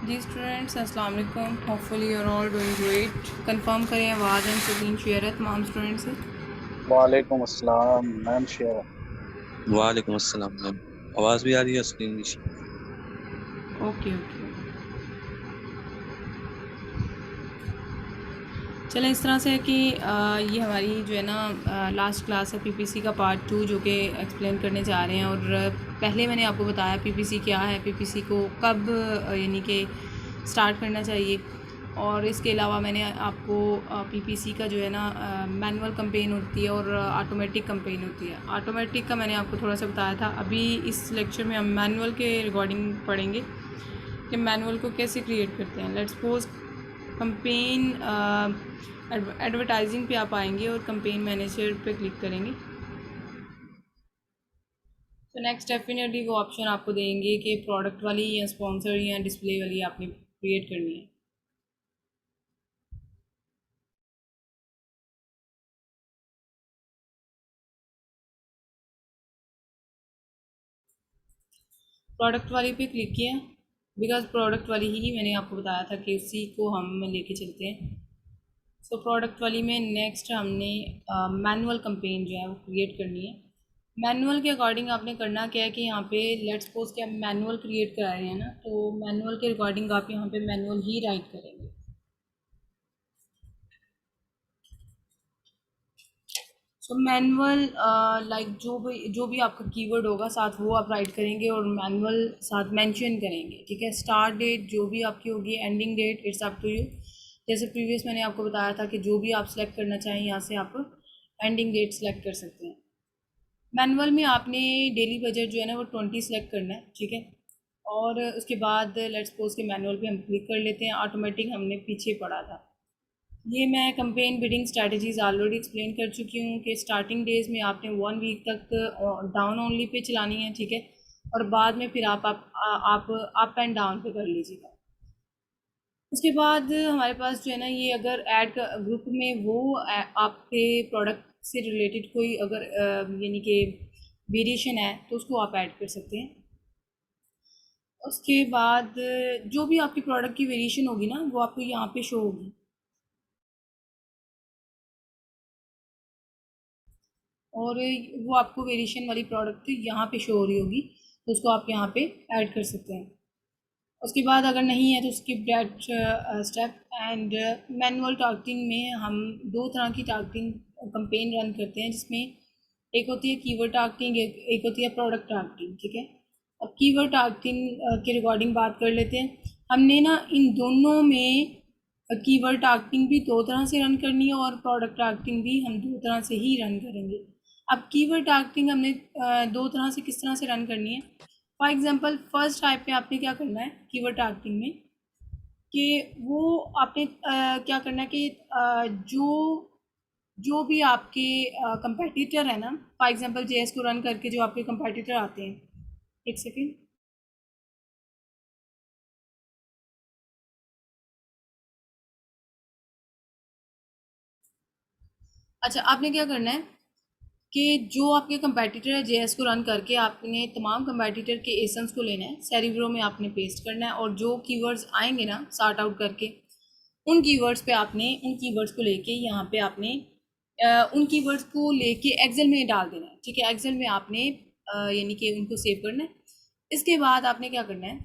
जी students अस्सलाम वालेकुम। Hopefully you are all doing great. Confirm करें आवाज़ एंड स्क्रीन शेयर है तमाम स्टूडेंट्स से। वालेकुम अस्सलाम मैम शेयर। वालेकुम अस्सलाम मैम। आवाज़ भी आ रही है, स्क्रीन भी। Okay okay. चलें, इस तरह से है कि ये हमारी जो है ना लास्ट क्लास है पीपीसी का पार्ट 2 जो कि एक्सप्लेन करने जा रहे हैं। और पहले मैंने आपको बताया पीपीसी क्या है, पीपीसी को कब यानी कि स्टार्ट करना चाहिए। और इसके अलावा मैंने आपको पीपीसी का जो है ना मैनुअल कैंपेन होती है और ऑटोमेटिक कैंपेन होती है। ऑटोमेटिक का मैंने आपको थोड़ा सा बताया था। अभी इस लेक्चर में हम मैनुअल के रिगार्डिंग पढ़ेंगे कि मैनुअल को कैसे क्रिएट करते हैं। लेट्स सपोज कैंपेन एडवर्टाइजिंग पे आप आएंगे और कैंपेन मैनेजर पे क्लिक करेंगे तो नेक्स्ट डेफिनेटली वो ऑप्शन आपको देंगे कि प्रोडक्ट वाली या स्पॉन्सर या डिस्प्ले वाली आपने क्रिएट करनी है। प्रोडक्ट वाली पे क्लिक किया बिकॉज प्रोडक्ट वाली ही मैंने आपको बताया था कि उसी को हम लेके चलते हैं। सो प्रोडक्ट वाली में नेक्स्ट हमने मैनुअल कैंपेन जो है वो क्रिएट करनी है। मैनुअल के अकॉर्डिंग आपने करना क्या है कि यहाँ पे लेट्स सपोज कि हम मैनुअल क्रिएट करा रहे हैं ना, तो मैनुअल के अकॉर्डिंग आप यहाँ पे मैनुअल ही राइट करेंगे। सो मैनुअल लाइक जो भी आपका कीवर्ड होगा साथ वो आप राइट करेंगे और मैनुअल साथ मेंशन करेंगे। ठीक है, स्टार्ट डेट जो भी आपकी होगी, ending date it's up to you. जैसे प्रीवियस मैंने आपको बताया था कि जो भी आप सेलेक्ट करना चाहें यहाँ से आप एंडिंग डेट सेलेक्ट कर सकते हैं। मैनुअल में आपने डेली बजट जो है ना वो 20 सेलेक्ट करना है। ठीक है, और उसके बाद लेट्स सपोज के मैनुअल पे हम क्लिक कर लेते हैं। ऑटोमेटिक हमने पीछे पढ़ा था। ये मैं campaign bidding strategies already explain कर चुकी हूँ कि स्टार्टिंग डेज में आपने 1 वीक तक डाउन ओनली पे चलानी है। ठीक है, और बाद में फिर आप अप एंड डाउन पे कर लीजिएगा। उसके बाद हमारे पास जो है ना ये अगर ऐड ग्रुप में वो आपके प्रोडक्ट से रिलेटेड कोई अगर यानी कि वेरिएशन है तो उसको आप ऐड कर सकते हैं। उसके बाद जो भी आपकी प्रोडक्ट की वेरिएशन होगी ना वो आपको यहाँ पे शो होगी। और वो आपको वेरिएशन वाली प्रोडक्ट यहाँ पे शो हो रही होगी तो उसको आप यहाँ पे ऐड कर सकते हैं। उसके बाद अगर नहीं है तो skip that step. And manual targeting में हम दो तरह की टारगेटिंग कैंपेन रन करते हैं, जिसमें एक होती है कीवर्ड टारगेटिंग, एक होती है प्रोडक्ट टारगेटिंग। ठीक है, अब कीवर्ड टारगेटिंग के रिगार्डिंग बात कर लेते हैं। हमने ना इन दोनों में कीवर्ड टारगेटिंग भी दो तरह से रन करनी है और प्रोडक्ट टारगेटिंग भी हम दो तरह से ही रन करेंगे। अब कीवर्ड टारगेटिंग हमने दो तरह से किस तरह से रन करनी है। फॉर एग्जांपल फर्स्ट टाइप में आपने क्या करना है कीवर्ड टारगेटिंग में कि वो आपने क्या करना है कि जो जो भी आपके कंपेटिटर है ना, फॉर एग्जांपल जेएस को रन करके जो आपके कंपेटिटर आते हैं। एक सेकेंड। अच्छा, आपने क्या करना है कि जो आपके कंपेटिटर है जेएस को रन करके आपने तमाम कंपेटिटर के एसेंस को लेना है, सेरिब्रो में आपने पेस्ट करना है और जो कीवर्ड्स आएंगे ना सॉर्ट आउट करके उन कीवर्ड्स पे आपने उन कीवर्ड्स को लेके यहाँ पे आपने उन कीवर्ड्स को लेके एक्सेल में डाल देना है। ठीक है, एक्सेल में आपने यानी कि उनको सेव करना है। इसके बाद आपने क्या करना है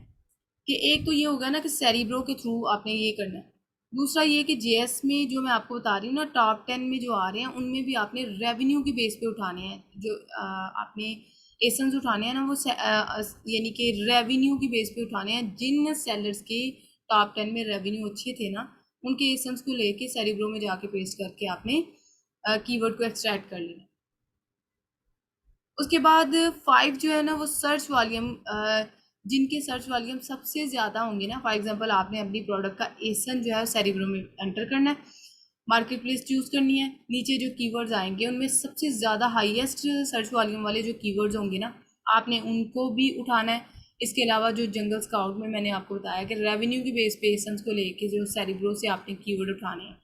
कि एक तो ये होगा ना कि सेरिब्रो के थ्रू आपने ये करना है। दूसरा ये कि जेएस में जो मैं आपको बता रही हूँ ना टॉप 10 में जो आ रहे हैं उनमें भी आपने रेवेन्यू की बेस पे उठाने हैं। जो आपने एसेंस उठाने हैं ना वो यानी कि रेवेन्यू की बेस पे उठाने हैं। जिन सेलर्स के टॉप 10 में रेवेन्यू अच्छे थे ना उनके एसेंस को लेके सेरिब्रो में जाके पेस्ट करके आपने कीवर्ड को एक्सट्रैक्ट कर लेना। उसके बाद 5 जो है ना वो सर्च वॉल्यूम, जिनके सर्च वॉल्यूम सबसे ज़्यादा होंगे ना, फॉर एग्जांपल आपने अपनी प्रोडक्ट का एसन जो है सेरिब्रो में एंटर करना है, मार्केट प्लेस चूज़ करनी है। नीचे जो कीवर्ड्स आएंगे उनमें सबसे ज़्यादा हाईएस्ट सर्च वॉल्यूम वाले जो कीवर्ड्स होंगे ना आपने उनको भी उठाना है। इसके अलावा जो जंगल स्काउट में मैंने आपको बताया कि रेवेन्यू की बेस पे एसेंस को लेके जो सेरिब्रो से आपने कीवर्ड उठाने हैं,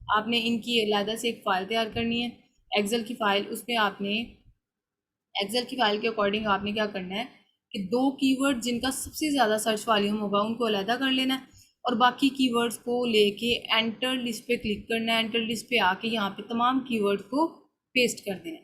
आपने इनकी अलहदा से एक फ़ाइल तैयार करनी है, एक्सेल की फ़ाइल। उस पर आपने एक्सेल की फाइल के अकॉर्डिंग आपने क्या करना है कि 2 कीवर्ड जिनका सबसे ज़्यादा सर्च वॉल्यूम होगा उनको अलहदा कर लेना है, और बाकी कीवर्ड्स को लेके एंटर लिस्ट पे क्लिक करना है। एंटर लिस्ट पे आके यहाँ पे तमाम कीवर्ड को पेस्ट कर देना है।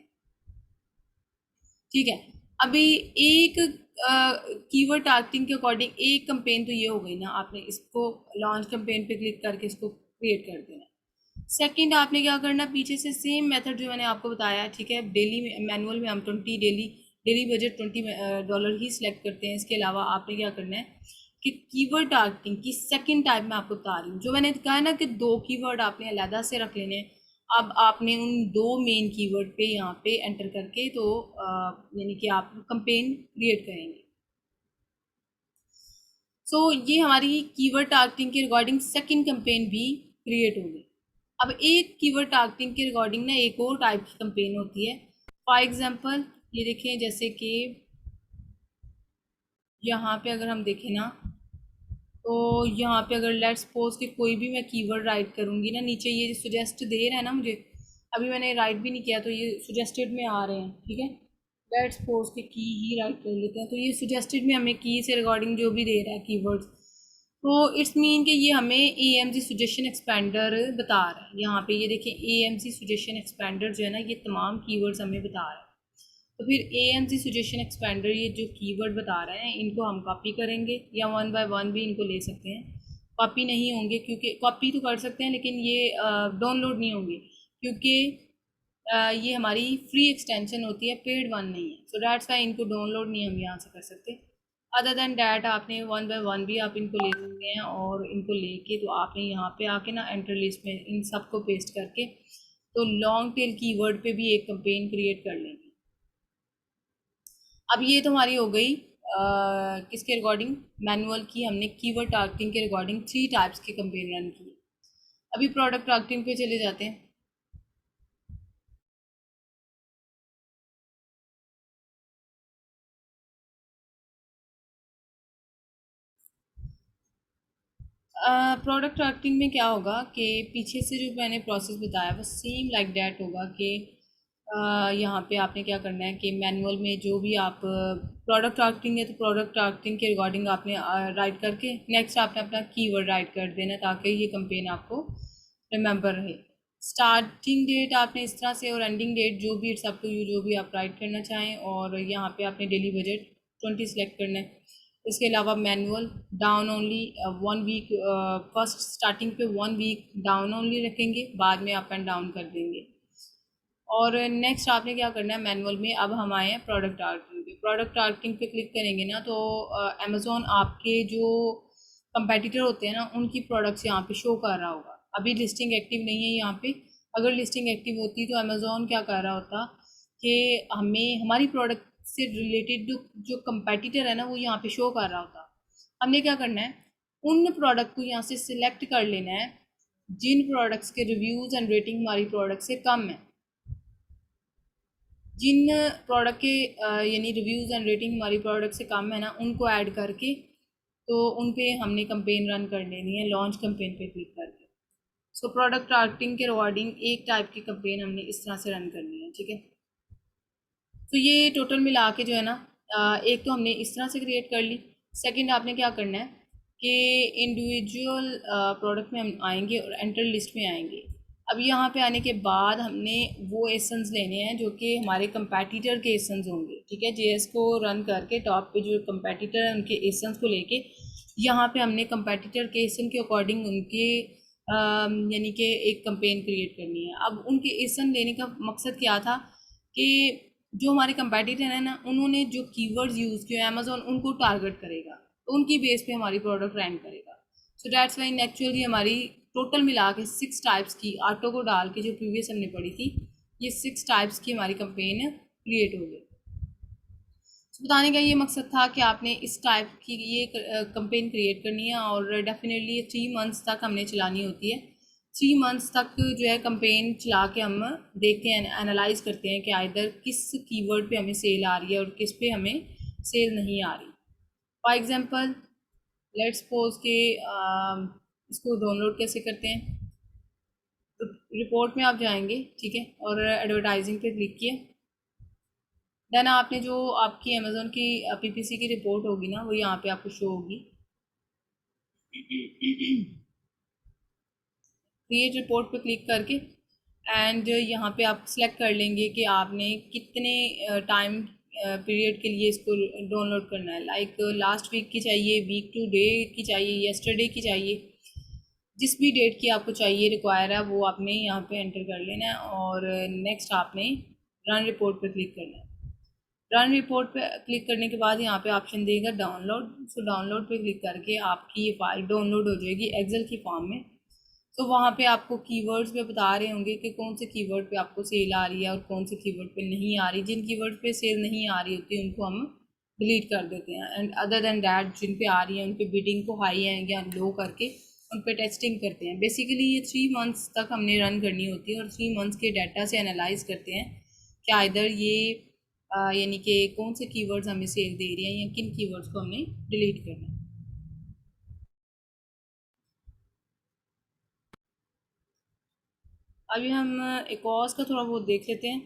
ठीक है, अभी एक कीवर्ड टारगेटिंग के अकॉर्डिंग एक कंपेन तो ये हो गई ना, आपने इसको लॉन्च कंपेन पे क्लिक करके इसको क्रिएट कर देना। सेकंड, आपने क्या करना, पीछे से सेम मेथड जो मैंने आपको बताया, ठीक है। डेली में, मैनुअल में हम 20 डेली बजट $20 ही सिलेक्ट करते हैं। इसके अलावा आपने क्या करना है कि कीवर्ड टारगेटिंग की सेकंड टाइप में आपको बता रही हूँ। जो मैंने कहा ना कि 2 कीवर्ड आपने अलहदा से रख लेने हैं, अब आपने उन 2 मेन कीवर्ड पे यहाँ पे एंटर करके तो यानी कि आप कंपेन क्रिएट करेंगे। सो ये हमारी कीवर्ड टारगेटिंग के रिगार्डिंग सेकंड कंपेन भी क्रिएट होगी। अब एक कीवर्ड टारगेटिंग के रिगार्डिंग ना एक और टाइप की कंपेन होती है। फॉर एग्जांपल ये देखें, जैसे कि यहाँ पे अगर हम देखें ना, तो यहाँ पे अगर लेट्स सपोज कि कोई भी मैं कीवर्ड राइट करूँगी ना, नीचे ये सुजेस्ट दे रहा है ना मुझे, अभी मैंने राइट भी नहीं किया तो ये सुजेस्टेड में आ रहे हैं। ठीक है, लेट्स सपोज कि की ही राइट कर लेते हैं, तो ये सुजेस्टेड में हमें की से रिगार्डिंग जो भी दे रहा है कीवर्ड्स, तो इट्स मीन कि ये हमें AMG सजेशन एक्सपेंडर बता रहा है। यहाँ पे ये देखें, AMG सजेशन एक्सपेंडर जो है ना, ये तमाम कीवर्ड्स हमें बता रहा है। तो फिर AMG सजेशन एक्सपेंडर ये जो कीवर्ड बता रहे हैं, इनको हम कॉपी करेंगे या 1 बाय 1 भी इनको ले सकते हैं। कॉपी नहीं होंगे, क्योंकि कॉपी तो कर सकते हैं लेकिन ये डाउनलोड नहीं होंगे, क्योंकि ये हमारी फ्री एक्सटेंशन होती है, पेड वन नहीं है। सो डैट्स वाई इनको डाउनलोड नहीं हम यहाँ से कर सकते। अदर दैन डैट आपने 1 बाय 1 भी आप इनको ले सकते हैं, और इनको लेके तो आपने यहाँ पे आके ना एंटर लिस्ट में इन सबको पेस्ट करके तो लॉन्ग टेल कीवर्ड पे भी एक कंपेन क्रिएट कर लेंगे। अब ये तो हमारी हो गई किसके रिगार्डिंग, मैनुअल की। हमने कीवर्ड टारगेटिंग के रिगार्डिंग 3 टाइप्स के कंपेन रन किए। अभी प्रोडक्ट टारगेटिंग पे चले जाते हैं। प्रोडक्ट टारगेटिंग में क्या होगा कि पीछे से जो मैंने प्रोसेस बताया वो सेम लाइक डैट होगा कि यहाँ पे आपने क्या करना है कि मैनुअल में जो भी आप प्रोडक्ट टारगेटिंग है तो प्रोडक्ट टारगेटिंग के रिगार्डिंग आपने राइट करके नेक्स्ट आपने अपना कीवर्ड राइट कर देना, ताकि ये कंपेन आपको रिमेंबर रहे। स्टार्टिंग डेट आपने इस तरह से, और एंडिंग डेट जो भी इट्स अप टू यू, जो भी आप राइट करना चाहें। और यहाँ पे आपने डेली बजट 20 सेलेक्ट करना है। इसके अलावा manual down only 1 week, first starting पे 1 वीक डाउन ओनली रखेंगे, बाद में अप एंड डाउन कर देंगे। और नेक्स्ट आपने क्या करना है मैनुअल में, अब हम आए हैं प्रोडक्ट टारगेटिंग पे। प्रोडक्ट टारगेटिंग पे क्लिक करेंगे ना तो अमेज़ॉन आपके जो कंपेटिटर होते हैं ना उनकी प्रोडक्ट्स यहाँ पे शो कर रहा होगा। अभी लिस्टिंग एक्टिव नहीं है यहाँ पे। अगर लिस्टिंग एक्टिव होती तो अमेज़ॉन क्या कर रहा होता कि हमें हमारी प्रोडक्ट से रिलेटेड जो जो कंपेटिटर है ना वो यहाँ पे शो कर रहा होता। हमने क्या करना है, उन प्रोडक्ट को यहाँ से सिलेक्ट कर लेना है जिन प्रोडक्ट्स के रिव्यूज़ एंड रेटिंग हमारी प्रोडक्ट से कम है। जिन प्रोडक्ट के यानी रिव्यूज़ एंड रेटिंग हमारी प्रोडक्ट से कम है ना, उनको ऐड करके तो उन पे हमने कंपेन रन कर लेनी है लॉन्च कंपेन पे क्लिक करके। सो प्रोडक्ट टारगेटिंग के रिगार्डिंग एक टाइप की कंपेन हमने इस तरह से रन करनी है। ठीक है, तो ये टोटल मिला के जो है ना, एक तो हमने इस तरह से क्रिएट कर ली। सेकंड आपने क्या करना है कि इंडिविजुअल प्रोडक्ट में हम आएंगे और एंटर लिस्ट में आएंगे। अब यहाँ पे आने के बाद हमने वो एसेंस लेने हैं जो कि हमारे कंपेटिटर के एसेंस होंगे। ठीक है, JS को रन करके टॉप पे जो कंपेटिटर है उनके एसेंस को लेके यहाँ पे हमने कंपेटिटर के एसन के अकॉर्डिंग उनके यानी कि एक कंपेन क्रिएट करनी है। अब उनके एसन लेने का मकसद क्या था कि जो हमारे कंपेटिटर हैं ना उन्होंने जो कीवर्ड्स यूज़ किए अमेज़ॉन उनको टारगेट करेगा, तो उनकी बेस पे हमारी प्रोडक्ट रैंक करेगा। सो दैट्स वाई एक्चुअली हमारी टोटल मिला के 6 टाइप्स की, ऑटो को डाल के जो प्रीवियस हमने पढ़ी थी, ये 6 टाइप्स की हमारी कंपेन क्रिएट हो गई। तो बताने का ये मकसद था कि आपने इस टाइप की ये कंपेन क्रिएट करनी है और डेफिनेटली 3 मंथ्स तक हमने चलानी होती है। 3 मंथ्स तक जो है कंपेन चला के हम देखते हैं, एनालाइज करते हैं कि आइदर किस कीवर्ड पे हमें सेल आ रही है और किस पे हमें सेल नहीं आ रही। फॉर एग्जांपल लेट्स सपोज के इसको डाउनलोड कैसे करते हैं। रिपोर्ट में आप जाएंगे, ठीक है, और एडवर्टाइजिंग पे क्लिक किए। देन आपने जो आपकी अमेजोन की पीपीसी की रिपोर्ट होगी ना, वो यहाँ पे आपको शो होगी। क्रिएट रिपोर्ट पे क्लिक करके एंड यहाँ पे आप सिलेक्ट कर लेंगे कि आपने कितने टाइम पीरियड के लिए इसको डाउनलोड करना है। लाइक लास्ट वीक की चाहिए, वीक टू डे की चाहिए, येस्टरडे की चाहिए, जिस भी डेट की आपको चाहिए रिक्वायर है वो आपने यहाँ पे एंटर कर लेना है। और नेक्स्ट आपने रन रिपोर्ट पे क्लिक करना है। रन रिपोर्ट पे क्लिक करने के बाद यहाँ पे ऑप्शन देगा डाउनलोड। सो डाउनलोड पे क्लिक करके आपकी ये फाइल डाउनलोड हो जाएगी एक्सेल की फॉर्म में। तो वहाँ पे आपको कीवर्ड्स पे बता रहे होंगे कि कौन से कीवर्ड पे आपको सेल आ रही है और कौन से कीवर्ड पे नहीं आ रही। जिन कीवर्ड पे सेल नहीं आ रही होती उनको हम डिलीट कर देते हैं, एंड अदर देन डैट जिन पे आ रही है उन पे बिडिंग को हाई है या लो करके उन पे टेस्टिंग करते हैं। बेसिकली ये 3 मंथ्स तक हमने रन करनी होती है और 3 मंथ्स के डाटा से एनालाइज करते हैं कि इधर ये यानी कि कौन से कीवर्ड्स हमें सेल दे रही हैं या किन कीवर्ड्स को हमने डिलीट करना है। अभी हम एकॉस का थोड़ा बहुत देख लेते हैं।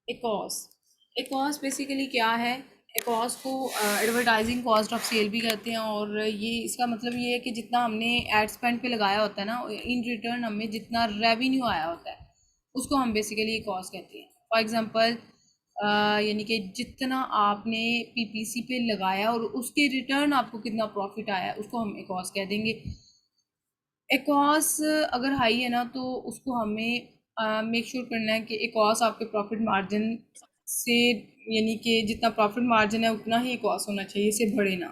एकॉस एकॉस बेसिकली क्या है? एकॉस को एडवर्टाइजिंग कॉस्ट ऑफ सेल भी कहते हैं, और ये इसका मतलब ये है कि जितना हमने एड स्पेंड पे लगाया होता है ना, इन रिटर्न हमें जितना रेवेन्यू आया होता है उसको हम बेसिकली एकॉस कहते हैं। फॉर एग्जांपल यानी कि जितना आपने पीपीसी पे लगाया और उसके रिटर्न आपको कितना प्रॉफिट आया उसको हम एकॉस कह देंगे। एकॉस अगर हाई है ना तो उसको हमें मेक श्योर करना है कि एकॉस आपके प्रॉफिट मार्जिन से, यानी कि जितना प्रॉफिट मार्जिन है उतना ही एकॉस होना चाहिए, इसे बढ़े ना।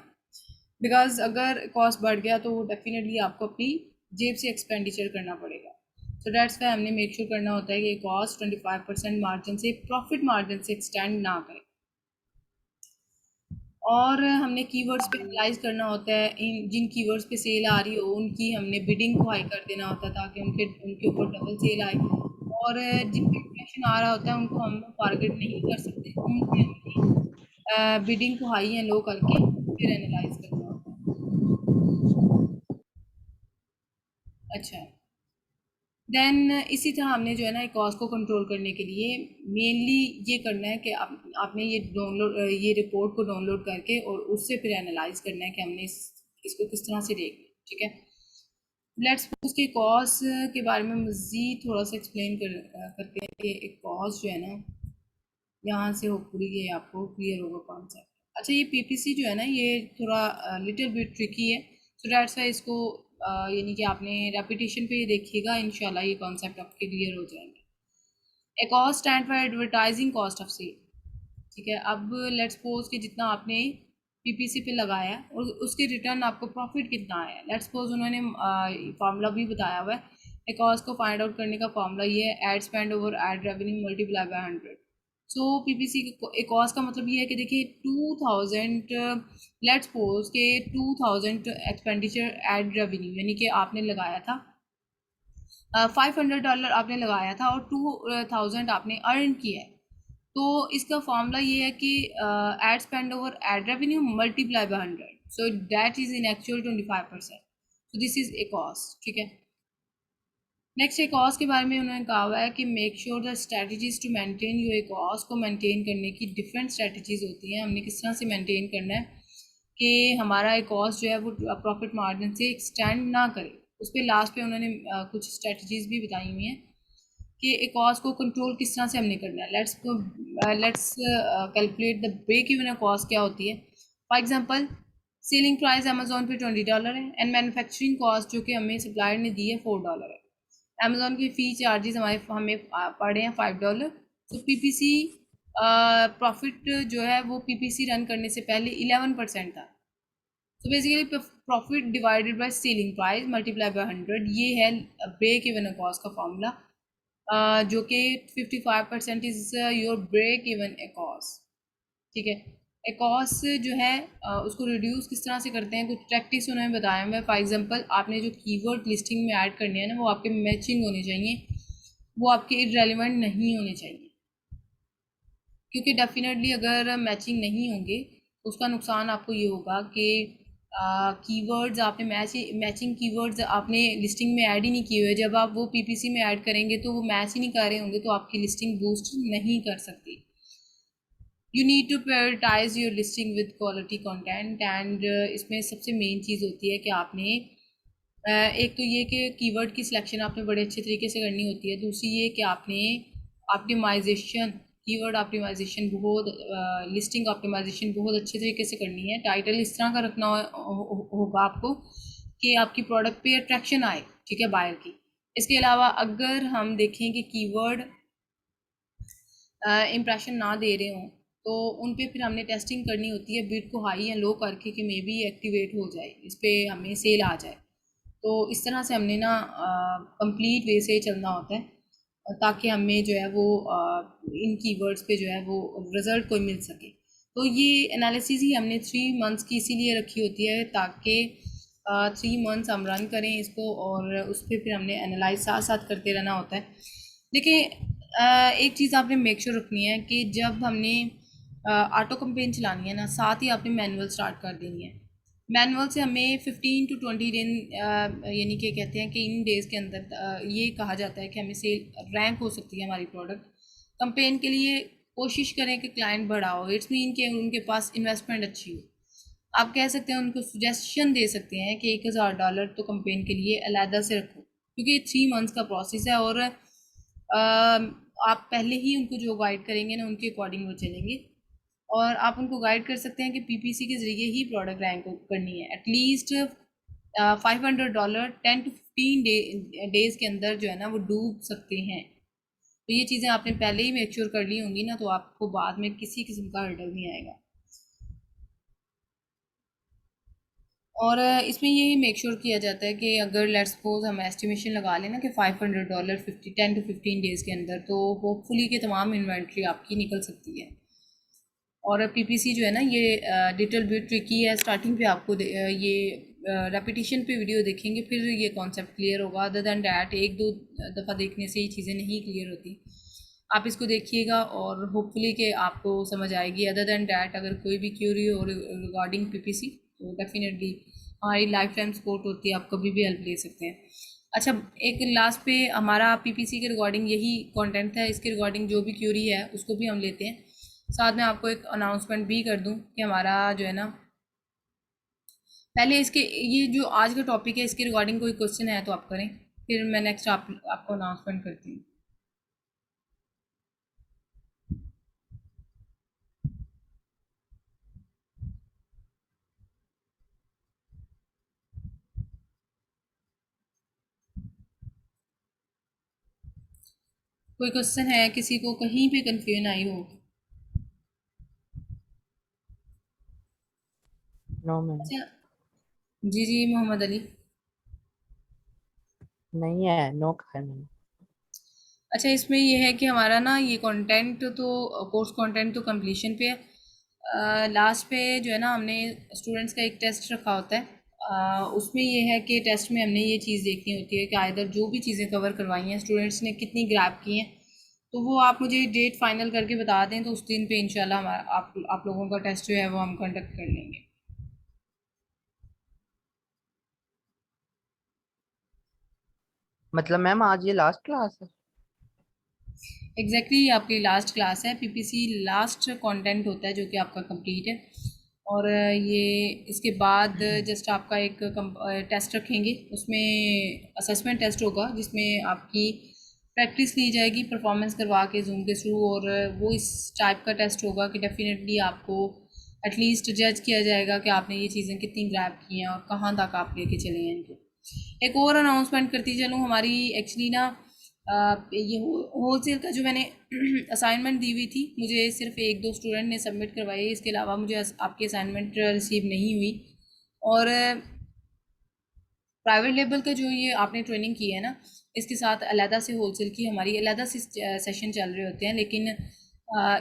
बिकॉज अगर कॉस्ट बढ़ गया तो डेफिनेटली आपको अपनी जेब से एक्सपेंडिचर करना पड़ेगा। सो डेट्स वाई हमने मेक श्योर करना होता है कि कॉस्ट 25% मार्जिन से, प्रॉफिट मार्जिन से एक्सटेंड ना करे। और हमने कीवर्ड्स पे एनालाइज करना होता है, इन जिन कीवर्ड्स पे सेल आ रही हो उनकी हमने बिडिंग को हाई कर देना होता है ताकि उनके उनके ऊपर डबल सेल आए। और जिन पे इंप्रेशन आ रहा होता है उनको हम टारगेट नहीं कर सकते, उनकी हमने बिडिंग को हाई या लो करके फिर एनालाइज करना होता है। अच्छा, देन इसी तरह हमने जो है ना कॉस्ट को कंट्रोल करने के लिए मेनली ये करना है कि आपने ये डाउनलोड, ये रिपोर्ट को डाउनलोड करके और उससे फिर एनालाइज करना है कि हमने इसको किस तरह से देखना है। ठीक है, लेट्स सपोज के कॉस्ट के बारे में मज़ीद थोड़ा सा एक्सप्लेन करते हैं कि एक कॉस्ट जो है ना, यहाँ से होपफुली ये आपको क्लियर होगा कॉन्सेप्ट। अच्छा, ये पीपीसी जो है ना ये थोड़ा लिटिल बिट ट्रिकी है, सो दैट्स वाई इसको यानी कि आपने रेपिटेशन पे ये देखिएगा, इंशाल्लाह ये कॉन्सेप्ट आपके क्लियर हो जाएंगे। A cost stand for advertising cost of sale. ठीक है, अब लेट्स सपोज कि जितना आपने पीपीसी पे लगाया और उसके रिटर्न आपको प्रॉफिट कितना आया। लेट्स सपोज उन्होंने फार्मूला भी बताया हुआ है। ए कॉस्ट को फाइंड आउट करने का फार्मूला ये है, ad spend over ad revenue multiply by 100। So PPC के कॉस्ट का मतलब ये है कि देखिए 2000, लेट्स सपोज के 2000 एक्सपेंडिचर एड रेवेन्यू, यानी कि आपने लगाया था $500 आपने लगाया था और 2000 आपने अर्न किया है। तो इसका फॉर्मूला ये है कि ad spend over ad revenue multiply by 100, so that is in actual 25%। So this is a cost. ठीक है, नेक्स्ट एक कॉस्ट के बारे में उन्होंने कहा हुआ है कि make sure the strategies to maintain your cost को मेंटेन करने की डिफरेंट स्ट्रेटजीज होती हैं। हमने किस तरह से मेंटेन करना है कि हमारा एक कॉस्ट जो है वो प्रॉफिट मार्जिन से एक्सटेंड ना करे। उस पर लास्ट पे उन्होंने कुछ स्ट्रेटजीज भी बताई हुई हैं कि एक कॉस्ट को कंट्रोल किस तरह से हमने करना है। Let's calculate the break even cost क्या होती है। For example, selling price Amazon पे $20 है एंड मैन्युफैक्चरिंग कॉस्ट जो कि हमें सप्लायर ने दी है $4 है। अमेजोन के फ़ी चार्जेस हमें पड़े हैं $5। तो पीपीसी प्रॉफिट जो है वो पीपीसी रन करने से पहले 11% था। तो basically profit divided by selling price multiply by 100, ये है ब्रेक इवन कॉस्ट का फॉर्मूला, जो कि 55% is your break even cost. ठीक है, एकॉस जो है उसको रिड्यूस किस तरह से करते हैं, कुछ प्रैक्टिस उन्होंने बताया हुआ है। फॉर एग्जांपल, आपने जो कीवर्ड लिस्टिंग में ऐड करनी है ना वो आपके मैचिंग होने चाहिए, वो आपके इररेलेवेंट नहीं होने चाहिए, क्योंकि डेफिनेटली अगर मैचिंग नहीं होंगे उसका नुकसान आपको ये होगा कि कीवर्ड्स आपने मैचिंग कीवर्ड्स आपने लिस्टिंग में ऐड ही नहीं किए हुए। जब आप वो पीपीसी में ऐड करेंगे तो वो मैच ही नहीं कर रहे होंगे, तो आपकी लिस्टिंग बूस्ट नहीं कर सकती। You need to prioritize your listing with quality content and इसमें सबसे मेन चीज़ होती है कि आपने एक तो ये कि कीवर्ड की सिलेक्शन आपने बड़े अच्छे तरीके से करनी होती है। दूसरी ये कि आपने ऑप्टिमाइजेशन, कीवर्ड ऑप्टिमाइजेशन बहुत, लिस्टिंग ऑप्टिमाइजेशन बहुत अच्छे तरीके से करनी है। टाइटल इस तरह का रखना होगा आपको कि आपकी प्रोडक्ट पे अट्रैक्शन आए, ठीक है, बायर की। इसके अलावा अगर हम देखें कि कीवर्ड इम्प्रेशन ना दे रहे हों तो उन पे फिर हमने टेस्टिंग करनी होती है बिड को हाई या लो करके कि मे बी एक्टिवेट हो जाए, इस पर हमें सेल आ जाए। तो इस तरह से हमने ना कंप्लीट वे से चलना होता है ताकि हमें जो है वो इन कीवर्ड्स पे जो है वो रिज़ल्ट कोई मिल सके। तो ये एनालिसिस ही हमने 3 मंथ्स की इसीलिए रखी होती है ताकि 3 मंथ्स हम रन करें इसको और उस पर फिर हमने एनालाइज साथ साथ करते रहना होता है। देखिए, एक चीज़ आपने मेक श्योर रखनी है कि जब हमने ऑटो कंपेन चलानी है ना, साथ ही आपने मैनुअल स्टार्ट कर देनी है। मैनुअल से हमें 15 to 20 दिन यानी कि कहते हैं कि इन डेज़ के अंदर ये कहा जाता है कि हमें सेल रैंक हो सकती है हमारी प्रोडक्ट। कंपेन के लिए कोशिश करें कि क्लाइंट बढ़ाओ, इट्स मीन कि उनके पास इन्वेस्टमेंट अच्छी हो। आप कह सकते हैं, उनको सुजेशन दे सकते हैं कि $1000 तो कंपेन के लिए अलहदा से रखो, क्योंकि ये 3 मंथ्स का प्रोसेस है और आप पहले ही उनको जो गाइड करेंगे ना उनके अकॉर्डिंग वो चलेंगे। और आप उनको गाइड कर सकते हैं कि पीपीसी के ज़रिए ही प्रोडक्ट रैंक करनी है। एटलीस्ट $500 10 to 15 डेज़ के अंदर जो है ना वो डूब सकते हैं। तो ये चीज़ें आपने पहले ही मेक श्योर कर ली होंगी ना, तो आपको बाद में किसी किस्म का हर्डल नहीं आएगा। और इसमें यही मेक श्योर किया जाता है कि अगर लेट्स सपोज हम एस्टिमेशन लगा लें ना कि $500 10 to 15 डेज़ के अंदर, तो होपफुली कि तमाम इन्वेंट्री आपकी निकल सकती है। और पीपीसी जो है ना ये डिटेल बिट ट्रिकी है। स्टार्टिंग पे आपको ये रेपिटेशन पे वीडियो देखेंगे फिर ये कॉन्सेप्ट क्लियर होगा। अदर दैन डैट एक दो दफ़ा देखने से ये चीज़ें नहीं क्लियर होती। आप इसको देखिएगा और होपफुली कि आपको समझ आएगी। अदर दैन डैट अगर कोई भी क्यूरी हो रिगार्डिंग पीपीसी तो डेफिनेटली हमारी लाइफ टाइम सपोर्ट होती है, आप कभी भी हेल्प ले सकते हैं। अच्छा, एक लास्ट पे हमारा पीपीसी के रिगार्डिंग यही कंटेंट है। इसके रिगार्डिंग जो भी क्यूरी है उसको भी हम लेते हैं। साथ में आपको एक अनाउंसमेंट भी कर दूं कि हमारा जो है ना, पहले इसके ये जो आज का टॉपिक है इसके रिगार्डिंग कोई क्वेश्चन है तो आप करें, फिर मैं नेक्स्ट आपको अनाउंसमेंट करती हूँ। कोई क्वेश्चन है किसी को, कहीं पे कंफ्यूजन आई हो? No ma'am. अच्छा, जी जी मोहम्मद अली। नहीं है, नो है मैम। अच्छा, इसमें ये है कि हमारा ना ये कंटेंट तो कोर्स कंटेंट तो कंप्लीशन पे है। लास्ट पे जो है ना हमने स्टूडेंट्स का एक टेस्ट रखा होता है। उसमें ये है कि टेस्ट में हमने ये चीज़ देखनी होती है कि आइदर जो भी चीज़ें कवर करवाई हैं स्टूडेंट्स ने कितनी ग्रैब की हैं। तो वो आप मुझे डेट फाइनल करके बता दें तो उस दिन पे इंशाल्लाह हमारा आप लोगों का टेस्ट जो है वो हम कंडक्ट कर लेंगे। मतलब मैम आज ये लास्ट क्लास है? एग्जैक्टली आपकी लास्ट क्लास है। पीपीसी लास्ट कंटेंट होता है जो कि आपका कंप्लीट है। और ये इसके बाद जस्ट आपका एक टेस्ट रखेंगे, उसमें असेसमेंट टेस्ट होगा जिसमें आपकी प्रैक्टिस ली जाएगी परफॉर्मेंस करवा के जूम के थ्रू। और वो इस टाइप का टेस्ट होगा कि डेफिनेटली आपको एटलीस्ट जज किया जाएगा कि आपने ये चीज़ें कितनी ग्रैब की हैं और कहाँ तक आप लेके चले हैं इनको। एक और अनाउंसमेंट करती चलूँ, हमारी एक्चुअली ना ये होलसेल का जो मैंने असाइनमेंट दी हुई थी, मुझे सिर्फ एक दो स्टूडेंट ने सबमिट करवाई, इसके अलावा मुझे आपकी असाइनमेंट रिसीव नहीं हुई। और प्राइवेट लेवल का जो ये आपने ट्रेनिंग की है ना, इसके साथ अलहदा से होलसेल की हमारी अलहदा से सेशन चल रहे होते हैं। लेकिन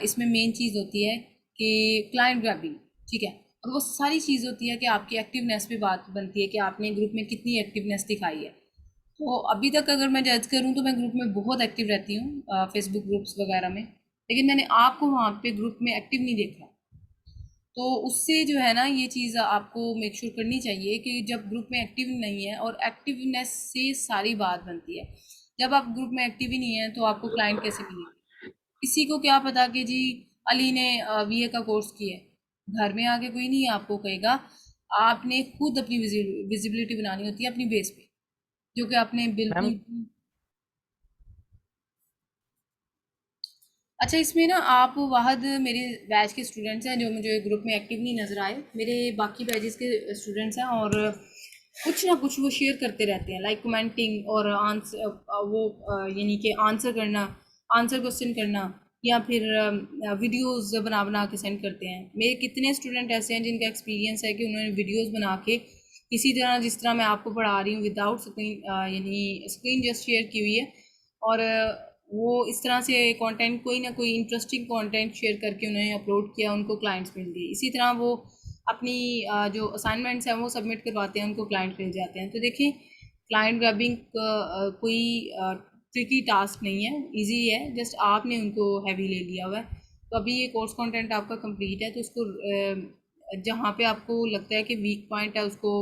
इसमें मेन चीज़ होती है कि क्लाइंट ग्रैबिंग, ठीक है। और वो सारी चीज़ होती है कि आपकी एक्टिवनेस पे बात बनती है कि आपने ग्रुप में कितनी एक्टिवनेस दिखाई है। तो अभी तक अगर मैं जज करूँ तो मैं ग्रुप में बहुत एक्टिव रहती हूँ, फेसबुक ग्रुप्स वगैरह में, लेकिन मैंने आपको वहाँ पे ग्रुप में एक्टिव नहीं देखा। तो उससे जो है ना ये चीज़ आपको मेक श्योर करनी चाहिए कि जब ग्रुप में एक्टिव नहीं है, और एक्टिवनेस से सारी बात बनती है। जब आप ग्रुप में एक्टिव ही नहीं है तो आपको क्लाइंट कैसे मिलेंगे? किसी को क्या पता कि जी अली ने बीए का कोर्स किया है, घर में आके कोई नहीं आपको कहेगा। आपने खुद अपनी विजिबिलिटी बनानी होती है अपनी बेस पे, जो कि आपने मैम बिल्कुल। अच्छा, इसमें ना आप वाहद मेरे बैच के स्टूडेंट्स हैं जो मुझे ग्रुप में एक्टिव नहीं नज़र आए। मेरे बाकी बैचेस के स्टूडेंट्स हैं, और कुछ ना कुछ वो शेयर करते रहते हैं, लाइक कमेंटिंग और आंसर, वो यानी कि आंसर करना, आंसर क्वेश्चन करना, या फिर वीडियोस बना बना के सेंड करते हैं। मेरे कितने स्टूडेंट ऐसे हैं जिनका एक्सपीरियंस है कि उन्होंने वीडियोस बना के इसी तरह जिस तरह मैं आपको पढ़ा रही हूँ विदाउट स्क्रीन, यानी स्क्रीन जस्ट शेयर की हुई है, और वो इस तरह से कंटेंट, कोई ना कोई इंटरेस्टिंग कंटेंट शेयर करके उन्होंने अपलोड किया, उनको क्लाइंट्स मिल गए। इसी तरह वो अपनी जो असाइनमेंट्स हैं वो सबमिट करवाते हैं, उनको क्लाइंट मिल जाते हैं। तो देखिए, क्लाइंट ग्रैबिंग कोई ट्रिकी टास्क नहीं है, इजी है, जस्ट आपने उनको हैवी ले लिया हुआ है। तो अभी ये कोर्स कंटेंट आपका कंप्लीट है, तो उसको जहाँ पे आपको लगता है कि वीक पॉइंट है उसको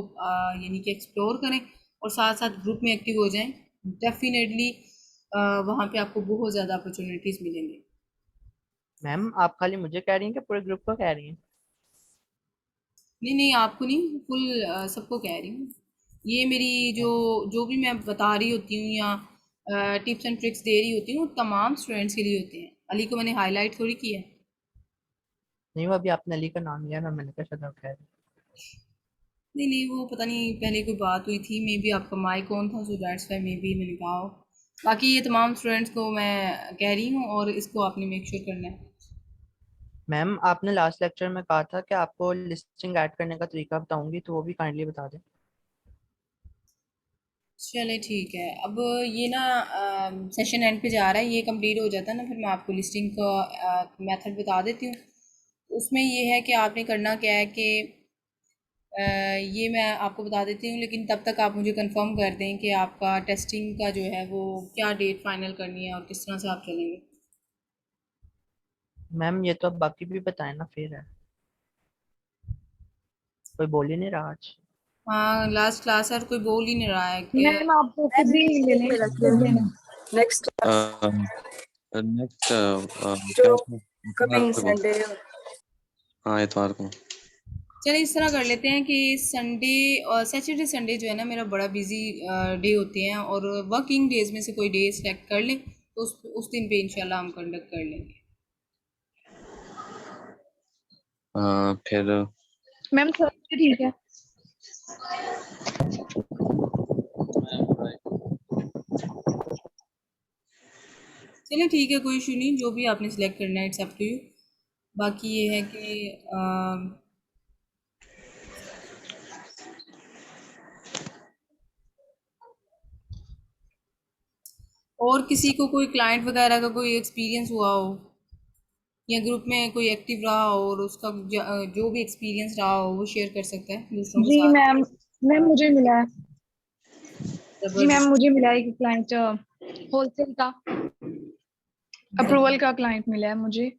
यानी कि एक्सप्लोर करें, और साथ साथ ग्रुप में एक्टिव हो जाएं। डेफिनेटली वहाँ पे आपको बहुत ज़्यादा अपॉर्चुनिटीज़ मिलेंगे। मैम आप खाली मुझे कह रही हैं कि पूरे ग्रुप को कह रही हैं? नहीं नहीं, आपको नहीं, फुल सबको कह रही हूँ। ये मेरी जो जो भी मैं बता रही होती हूँ या टिप्स एंड ट्रिक्स दे रही होती हूँ, तमाम स्टूडेंट्स के लिए होते हैं। अली को मैंने हाईलाइट थोड़ी किया है। नहीं, वो अभी आपने अली का नाम लिया ना, मैंने कहा शायद आप कह रही हैं। नहीं नहीं, वो पता नहीं पहले कोई बात हुई थी, मे बी आपका माइक ऑन था, so that's why may be मैंने कहा हो। बाकी ये तमाम स्टूडेंट्स को मैं कह रही हूँ, और इसको आपने मेक श्योर करना है। मैम आपने लास्ट लेक्चर में कहा था कि आपको लिस्टिंग ऐड करने का तरीका बताऊंगी, तो वो भी काइंडली बता दें। चले ठीक है। अब ये ना सेशन एंड पे जा रहा है, ये कंप्लीट हो जाता है ना, फिर मैं आपको लिस्टिंग का मेथड बता देती हूँ। उसमें ये है कि आपने करना क्या है कि ये मैं आपको बता देती हूँ, लेकिन तब तक आप मुझे कंफर्म कर दें कि आपका टेस्टिंग का जो है वो क्या डेट फाइनल करनी है और किस तरह से आप चलेंगे। मैम ये तो अब बाकी भी बताएं ना, फिर है कोई बोल ही नहीं रहा आज। हाँ, लास्ट क्लास है और कोई बोल ही नहीं रहा है कि मैम आप खुद ही ले लें, कर देना। नेक्स्ट नेक्स्ट जो क्या इतवार कमिंग को? संडे। हाँ, इतवार को। चलिए इस तरह कर लेते हैं कि संडे और सैटरडे संडे जो है ना मेरा बड़ा बिजी डे होते हैं, और वर्किंग डेज में से कोई डे सेलेक्ट कर लें, तो उस दिन पे इंशाल्लाह हम कंडक्ट कर लेंगे। फिर मैम थर्सडे ठीक है। चलिए ठीक है, कोई इशू नहीं, जो भी आपने सिलेक्ट करना है इट्स अप टू यू। बाकी ये है कि और किसी को कोई क्लाइंट वगैरह का कोई एक्सपीरियंस हुआ हो, या ग्रुप में कोई एक्टिव रहा हो और उसका जो भी एक्सपीरियंस रहा हो वो शेयर कर सकता है दूसरों के जी साथ। मैम, मैम मुझे मिला है। जी मैम, जबरदस्त। मुझे मिला है कि क्लाइंट होलसेल का अप्रूवल का क्लाइंट मिला है मुझे।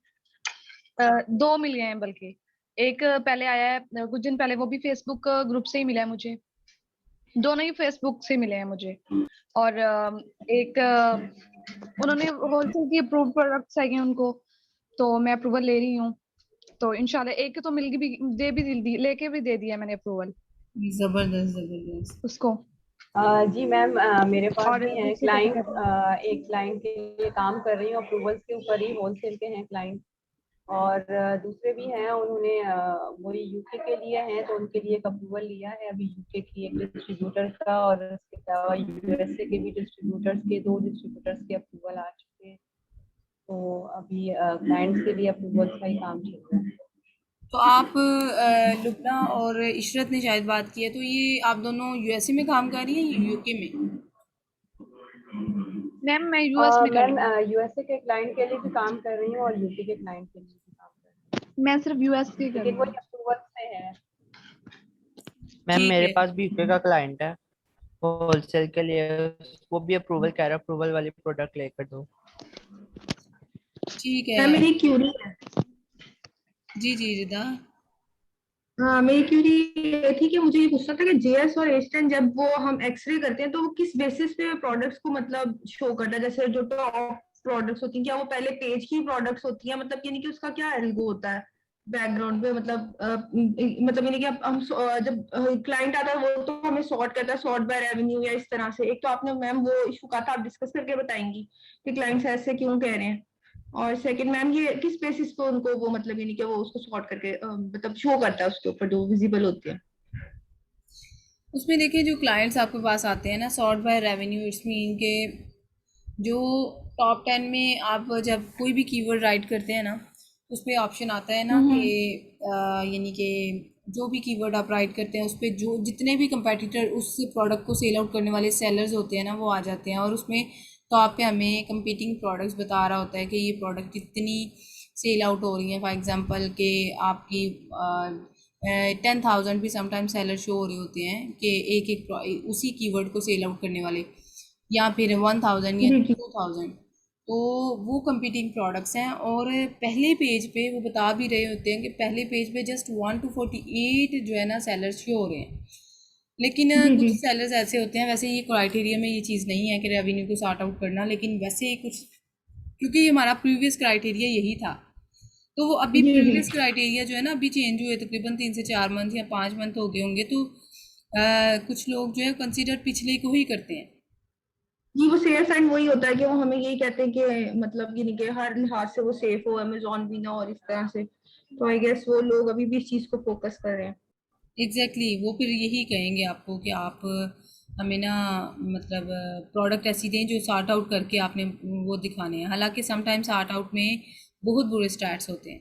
दो मिल गए हैं बल्कि। एक पहले आया है कुछ दिन पहले, वो भी फेसबुक ग्रुप से ही मिला है मुझे। दोनों ही फेसबुक से मिले हैं मुझे। और एक उन्होंने होलसेल की अप्रूव प्रोडक्ट्स चाहिए उनको, तो मैं अप्रूवल ले रही हूँ। तो इंशाल्लाह एक तो मिल भी लेके भी दे दिया मैंने अप्रूवल जबरदस्त जबरदस्त। उसको। जी मैम, मेरे पास और भी हैं दूसरे को भी क्लाइंट। कर रही हूँ। एक क्लाइंट के लिए काम कर रही हूँ, अप्रूवल्स के ऊपर ही, होलसेल के हैं क्लाइंट। और दूसरे भी हैं, उन्होंने वही यूके के लिए हैं, तो उनके लिए एक अप्रूवल लिया है अभी, यूके की एक डिस्ट्रीब्यूटर का, और इसके अलावा यूएसए के भी डिस्ट्रीब्यूटर्स के, दो डिस्ट्रीब्यूटर्स के अप्रूवल आ चुके हैं। तो अभी क्लाइंट्स के लिए अप्रूवल्स का ही काम चल रहा है। तो आप लुबना और इशरत ने शायद बात की है, तो ये आप दोनों यूएसए में काम कर रही हैं यूके में? मैम मैं यूएस में कर रही मैम हूँ। यूएसए के क्लाइंट के लिए भी काम कर रही हूँ और यूके के क्लाइंट के लिए भी काम कर रही मैं सिर्फ यूएस की हूँ, कर लेकिन रही वो हूँ। अप्रूवल से है। मैम ठीक मेरे है। पास भी यूके का क्लाइंट है होलसेल के लिए। वो भी अप्रूवल कह रहा है, अप्रूवल वाली प्रोडक्ट लेकर दो। ठीक मैम है। मेरी क्यूरी है। जी जी रिदा। हाँ, मेरी क्यूरी ये थी कि मुझे ये पूछना था कि जेएस और एस्टन जब वो हम एक्सरे करते हैं तो वो किस बेसिस पे प्रोडक्ट्स को मतलब शो करता है, जैसे जो टॉप प्रोडक्ट्स होती हैं क्या वो पहले पेज की प्रोडक्ट्स होती हैं, मतलब यानी कि उसका क्या एल्गो होता है बैकग्राउंड पे, मतलब मतलब यानी कि जब क्लाइंट आता है वो तो हमें सॉर्ट करता है, सॉर्ट बाय रेवेन्यू या इस तरह से। एक तो आपने मैम वो इशू कहा था, आप डिस्कस करके बताएंगी कि क्लाइंट्स ऐसे क्यों कह रहे हैं। और सेकंड मैम ये किस बेसिस पे उनको वो मतलब यानी कि वो उसको सॉर्ट करके मतलब शो करता है उसके ऊपर जो विजिबल होती है। उसमें देखिए जो क्लाइंट्स आपके पास आते हैं ना, sort by revenue, it's mean के जो टॉप 10 में आप जब कोई भी कीवर्ड राइट करते हैं ना, उस पर ऑप्शन आता है ना कि यानी कि जो भी कीवर्ड आप राइट करते हैं उस पर जो जितने भी कंपेटिटर उस प्रोडक्ट को सेल आउट करने वाले सेलर्स होते हैं ना, वो आ जाते हैं। और उसमें टॉप पे हमें कंपीटिंग प्रोडक्ट्स बता रहा होता है कि ये प्रोडक्ट कितनी सेल आउट हो रही हैं। फॉर एग्जांपल कि आपकी 10,000 भी समटाइम सेलर शो हो रहे होते हैं कि एक एक उसी कीवर्ड को सेल आउट करने वाले, या फिर 1,000 या जी जी 2,000। तो वो कंपीटिंग प्रोडक्ट्स हैं। और पहले पेज पे वो बता भी रहे होते हैं कि पहले पेज पे जस्ट 1 to 48 जो है ना सेलर्स शो हो रहे हैं। लेकिन जी जी कुछ सेलर्स ऐसे होते हैं, वैसे ये क्राइटेरिया में ये चीज़ नहीं है कि रेवेन्यू को सॉर्ट आउट करना, लेकिन वैसे ही कुछ, क्योंकि ये हमारा प्रीवियस क्राइटेरिया यही था। तो वो अभी जी जी प्रीवियस क्राइटेरिया जो है ना अभी चेंज हुए, तकरीबन 3 से 4 मंथ या 5 मंथ हो गए होंगे। तो कुछ लोग जो है कंसीडर पिछले को ही करते हैं। जी वो सेफ एंड वही होता है कि वो हमें यही कहते हैं कि मतलब ये नहीं कि हर लिहाज से वो सेफ हो, अमेजोन भी ना और इस तरह से। तो आई गेस वो लोग अभी भी इस चीज को फोकस कर रहे हैं। एग्जैक्टली वो फिर यही कहेंगे आपको कि आप हमें ना मतलब प्रोडक्ट ऐसी दें जो सॉर्ट आउट करके आपने वो दिखाने हैं। हालांकि समटाइम्स सॉर्ट आउट में बहुत बुरे स्टार्ट्स होते हैं,